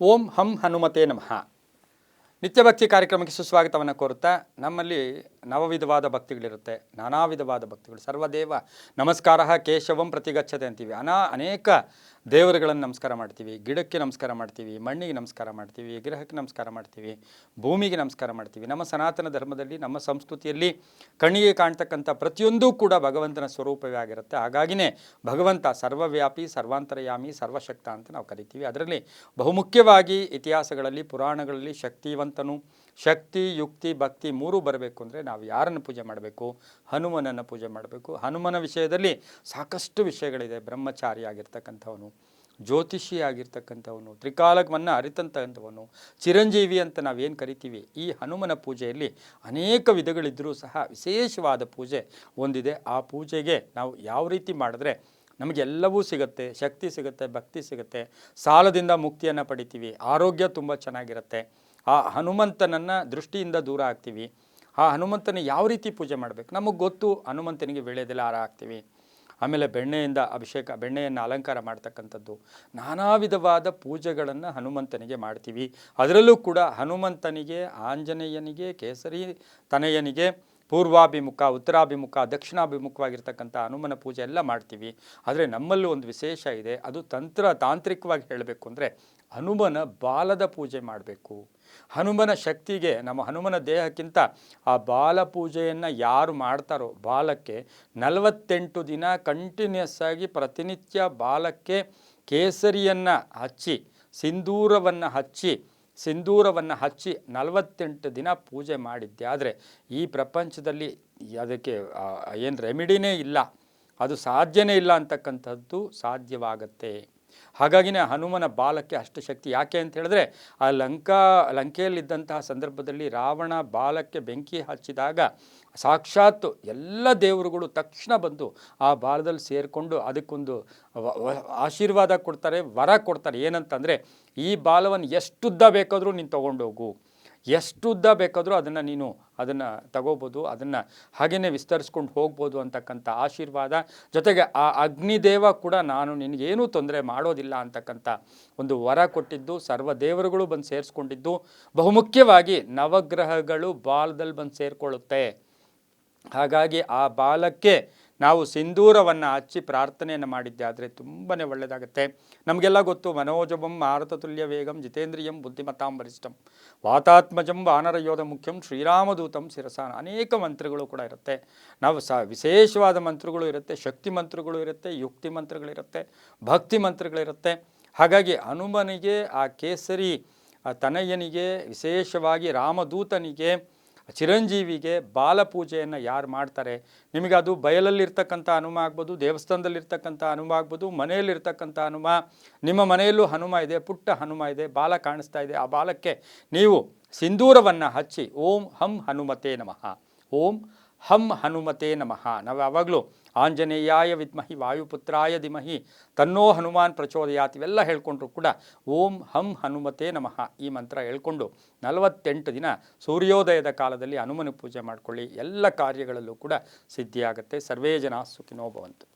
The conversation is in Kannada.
ಓಂ ಹಂ ಹನುಮತೆ ನಮಃ. ನಿತ್ಯಭಕ್ತಿ ಕಾರ್ಯಕ್ರಮಕ್ಕೆ ಸುಸ್ವಾಗತವನ್ನು ಕೋರುತ್ತಾ, ನಮ್ಮಲ್ಲಿ ನವವಿಧವಾದ ಭಕ್ತಿಗಳಿರುತ್ತೆ, ನಾನಾ ವಿಧವಾದ ಭಕ್ತಿಗಳು. ಸರ್ವದೇವ ನಮಸ್ಕಾರ ಕೇಶವಂ ಪ್ರತಿಗಚ್ಚತೆ ಅಂತೀವಿ. ಅನೇಕ ದೇವರುಗಳನ್ನು ನಮಸ್ಕಾರ ಮಾಡ್ತೀವಿ. ಗಿಡಕ್ಕೆ ನಮಸ್ಕಾರ ಮಾಡ್ತೀವಿ, ಮಣ್ಣಿಗೆ ನಮಸ್ಕಾರ ಮಾಡ್ತೀವಿ, ವಿಗ್ರಹಕ್ಕೆ ನಮಸ್ಕಾರ ಮಾಡ್ತೀವಿ, ಭೂಮಿಗೆ ನಮಸ್ಕಾರ ಮಾಡ್ತೀವಿ. ನಮ್ಮ ಸನಾತನ ಧರ್ಮದಲ್ಲಿ, ನಮ್ಮ ಸಂಸ್ಕೃತಿಯಲ್ಲಿ ಕಣ್ಣಿಗೆ ಕಾಣ್ತಕ್ಕಂಥ ಪ್ರತಿಯೊಂದೂ ಕೂಡ ಭಗವಂತನ ಸ್ವರೂಪವೇ ಆಗಿರುತ್ತೆ. ಹಾಗಾಗಿನೇ ಭಗವಂತ ಸರ್ವವ್ಯಾಪಿ, ಸರ್ವಾಂತರಯಾಮಿ, ಸರ್ವಶಕ್ತ ಅಂತ ನಾವು ಕರಿತೀವಿ. ಅದರಲ್ಲಿ ಬಹುಮುಖ್ಯವಾಗಿ ಇತಿಹಾಸಗಳಲ್ಲಿ, ಪುರಾಣಗಳಲ್ಲಿ ಶಕ್ತಿವಂತನು, ಶಕ್ತಿ, ಯುಕ್ತಿ, ಭಕ್ತಿ ಮೂರೂ ಬರಬೇಕು ಅಂದರೆ ನಾವು ಯಾರನ್ನು ಪೂಜೆ ಮಾಡಬೇಕು? ಹನುಮನನ್ನು ಪೂಜೆ ಮಾಡಬೇಕು. ಹನುಮನ ವಿಷಯದಲ್ಲಿ ಸಾಕಷ್ಟು ವಿಷಯಗಳಿದೆ. ಬ್ರಹ್ಮಚಾರಿ ಆಗಿರ್ತಕ್ಕಂಥವನು, ಜ್ಯೋತಿಷಿ ಆಗಿರ್ತಕ್ಕಂಥವನು, ತ್ರಿಕಾಲವನ್ನು ಅರಿತಂಥವನು, ಚಿರಂಜೀವಿ ಅಂತ ನಾವೇನು ಕರಿತೀವಿ. ಈ ಹನುಮನ ಪೂಜೆಯಲ್ಲಿ ಅನೇಕ ವಿಧಗಳಿದ್ದರೂ ಸಹ ವಿಶೇಷವಾದ ಪೂಜೆ ಒಂದಿದೆ. ಆ ಪೂಜೆಗೆ ನಾವು ಯಾವ ರೀತಿ ಮಾಡಿದ್ರೆ ನಮಗೆಲ್ಲವೂ ಸಿಗುತ್ತೆ, ಶಕ್ತಿ ಸಿಗುತ್ತೆ, ಭಕ್ತಿ ಸಿಗುತ್ತೆ, ಸಾಲದಿಂದ ಮುಕ್ತಿಯನ್ನು ಪಡಿತೀವಿ, ಆರೋಗ್ಯ ತುಂಬ ಚೆನ್ನಾಗಿರುತ್ತೆ, ಆ ಹನುಮಂತನನ್ನು ದೃಷ್ಟಿಯಿಂದ ದೂರ ಆಗ್ತೀವಿ. ಆ ಹನುಮಂತನ ಯಾವ ರೀತಿ ಪೂಜೆ ಮಾಡಬೇಕು ನಮಗೆ ಗೊತ್ತು. ಹನುಮಂತನಿಗೆ ವೀಳ್ಯದೆಲೆ ಹಾರ ಹಾಕ್ತೀವಿ, ಆಮೇಲೆ ಬೆಣ್ಣೆಯಿಂದ ಅಭಿಷೇಕ, ಬೆಣ್ಣೆಯನ್ನು ಅಲಂಕಾರ ಮಾಡ್ತಕ್ಕಂಥದ್ದು, ನಾನಾ ವಿಧವಾದ ಪೂಜೆಗಳನ್ನು ಹನುಮಂತನಿಗೆ ಮಾಡ್ತೀವಿ. ಅದರಲ್ಲೂ ಕೂಡ ಹನುಮಂತನಿಗೆ, ಆಂಜನೇಯನಿಗೆ, ಕೇಸರಿ ತನಯನಿಗೆ ಪೂರ್ವಾಭಿಮುಖ, ಉತ್ತರಾಭಿಮುಖ, ದಕ್ಷಿಣಾಭಿಮುಖವಾಗಿರ್ತಕ್ಕಂಥ ಹನುಮನ ಪೂಜೆ ಎಲ್ಲ ಮಾಡ್ತೀವಿ. ಆದರೆ ನಮ್ಮಲ್ಲೂ ಒಂದು ವಿಶೇಷ ಇದೆ. ಅದು ತಾಂತ್ರಿಕವಾಗಿ ಹೇಳಬೇಕು ಅಂದರೆ ಹನುಮನ ಬಾಲದ ಪೂಜೆ ಮಾಡಬೇಕು. ಹನುಮನ ಶಕ್ತಿಗೆ, ನಮ್ಮ ಹನುಮನ ದೇಹಕ್ಕಿಂತ ಆ ಬಾಲ ಪೂಜೆಯನ್ನು ಯಾರು ಮಾಡ್ತಾರೋ ಬಾಲಕ್ಕೆ 48 ದಿನ ಕಂಟಿನ್ಯೂಸ್ ಆಗಿ ಪ್ರತಿನಿತ್ಯ ಬಾಲಕ್ಕೆ ಕೇಸರಿಯನ್ನು ಹಚ್ಚಿ, ಸಿಂಧೂರವನ್ನು ಹಚ್ಚಿ 48 ದಿನ ಪೂಜೆ ಮಾಡಿದ್ದೆ ಆದರೆ ಈ ಪ್ರಪಂಚದಲ್ಲಿ ಅದಕ್ಕೆ ಏನು ರೆಮಿಡಿನೇ ಇಲ್ಲ, ಅದು ಸಾಧ್ಯನೇ ಇಲ್ಲ ಅಂತಕ್ಕಂಥದ್ದು ಸಾಧ್ಯವಾಗತ್ತೆ. ಹಾಗಾಗಿನೇ ಹನುಮನ ಬಾಲಕ್ಕೆ ಅಷ್ಟು ಶಕ್ತಿ. ಯಾಕೆ ಅಂತ ಹೇಳಿದ್ರೆ, ಆ ಲಂಕೆಯಲ್ಲಿದ್ದಂತಹ ಸಂದರ್ಭದಲ್ಲಿ ರಾವಣ ಬಾಲಕ್ಕೆ ಬೆಂಕಿ ಹಚ್ಚಿದಾಗ ಸಾಕ್ಷಾತ್ ಎಲ್ಲ ದೇವರುಗಳು ತಕ್ಷಣ ಬಂದು ಆ ಬಾಲದಲ್ಲಿ ಸೇರಿಕೊಂಡು ಅದಕ್ಕೊಂದು ಆಶೀರ್ವಾದ ಕೊಡ್ತಾರೆ, ವರ ಕೊಡ್ತಾರೆ. ಏನಂತಂದರೆ, ಈ ಬಾಲವನ್ನು ಎಷ್ಟುದ್ದ ಬೇಕಾದರೂ ನೀನು ತೊಗೊಂಡೋಗು, ಎಷ್ಟುದ್ದ ಬೇಕಾದರೂ ಅದನ್ನು ತಗೋಬೋದು, ಅದನ್ನು ಹಾಗೆಯೇ ವಿಸ್ತರಿಸ್ಕೊಂಡು ಹೋಗ್ಬೋದು ಅಂತಕ್ಕಂಥ ಆಶೀರ್ವಾದ. ಜೊತೆಗೆ ಆ ಅಗ್ನಿದೇವ ಕೂಡ ನಾನು ನಿನಗೇನೂ ತೊಂದರೆ ಮಾಡೋದಿಲ್ಲ ಅಂತಕ್ಕಂಥ ಒಂದು ವರ ಕೊಟ್ಟಿದ್ದು, ಸರ್ವ ದೇವರುಗಳು ಬಂದು ಸೇರಿಸ್ಕೊಂಡಿದ್ದು. ಬಹುಮುಖ್ಯವಾಗಿ ನವಗ್ರಹಗಳು ಬಾಲದಲ್ಲಿ ಬಂದು ಸೇರಿಕೊಳ್ಳುತ್ತೆ. ಹಾಗಾಗಿ ಆ ಬಾಲಕ್ಕೆ ನಾವು ಸಿಂಧೂರವನ್ನು ಹಚ್ಚಿ ಪ್ರಾರ್ಥನೆಯನ್ನು ಮಾಡಿದ್ದೆ ಆದರೆ ತುಂಬಾ ಒಳ್ಳೆಯದಾಗುತ್ತೆ. ನಮಗೆಲ್ಲ ಗೊತ್ತು, ಮನೋಜವಂ ಮಾರುತತುಲ್ಯ ವೇಗಂ ಜಿತೇಂದ್ರಿಯಂ ಬುದ್ಧಿಮತಾಂ ವರಿಷ್ಠಂ ವಾತಾತ್ಮಜಂ ವಾನರಯೋಧ ಮುಖ್ಯಂ ಶ್ರೀರಾಮದೂತಂ ಶಿರಸಾನ. ಅನೇಕ ಮಂತ್ರಗಳು ಕೂಡ ಇರುತ್ತೆ. ನಾವು ವಿಶೇಷವಾದ ಮಂತ್ರಗಳು ಇರುತ್ತೆ, ಶಕ್ತಿ ಮಂತ್ರಗಳು ಇರುತ್ತೆ, ಯುಕ್ತಿ ಮಂತ್ರಗಳಿರುತ್ತೆ, ಭಕ್ತಿ ಮಂತ್ರಗಳಿರುತ್ತೆ. ಹಾಗಾಗಿ ಹನುಮನಿಗೆ, ಆ ಕೇಸರಿ ತನಯನಿಗೆ, ವಿಶೇಷವಾಗಿ ರಾಮದೂತನಿಗೆ, ಚಿರಂಜೀವಿಗೆ ಬಾಲಪೂಜೆಯನ್ನು ಯಾರು ಮಾಡ್ತಾರೆ, ನಿಮಗೆ ಅದು ಬಯಲಲ್ಲಿರ್ತಕ್ಕಂಥ ಹನುಮ ಆಗ್ಬೋದು, ದೇವಸ್ಥಾನದಲ್ಲಿರ್ತಕ್ಕಂಥ ಹನುಮ ಆಗ್ಬೋದು, ಮನೆಯಲ್ಲಿರ್ತಕ್ಕಂಥ ಹನುಮ, ನಿಮ್ಮ ಮನೆಯಲ್ಲೂ ಹನುಮ ಇದೆ, ಪುಟ್ಟ ಹನುಮ ಇದೆ, ಬಾಲ ಕಾಣಿಸ್ತಾ ಇದೆ, ಆ ಬಾಲಕ್ಕೆ ನೀವು ಸಿಂಧೂರವನ್ನು ಹಚ್ಚಿ ಓಂ ಹಂ ಹನುಮತೆ ನಮಃ, ಓಂ ಹಂ ಹನುಮತೆ ನಮಃ. ನಾವು ಯಾವಾಗಲೂ ಆಂಜನೇಯಾಯ ವಿದ್ಮಹಿ ವಾಯುಪುತ್ರಾಯ ಧಿಮಹಿ ತನ್ನೋ ಹನುಮಾನ್ ಪ್ರಚೋದಯಾತ್ ಇವೆಲ್ಲ ಹೇಳ್ಕೊಂಡ್ರು ಕೂಡ ಓಂ ಹಂ ಹನುಮತೆ ನಮಃ ಈ ಮಂತ್ರ ಹೇಳ್ಕೊಂಡು 48 ದಿನ ಸೂರ್ಯೋದಯದ ಕಾಲದಲ್ಲಿ ಹನುಮನ ಪೂಜೆ ಮಾಡಿಕೊಳ್ಳಿ. ಎಲ್ಲ ಕಾರ್ಯಗಳಲ್ಲೂ ಕೂಡ ಸಿದ್ಧಿಯಾಗುತ್ತೆ. ಸರ್ವೇ ಜನ ಸುಖಿನೋ ಭವಂತು.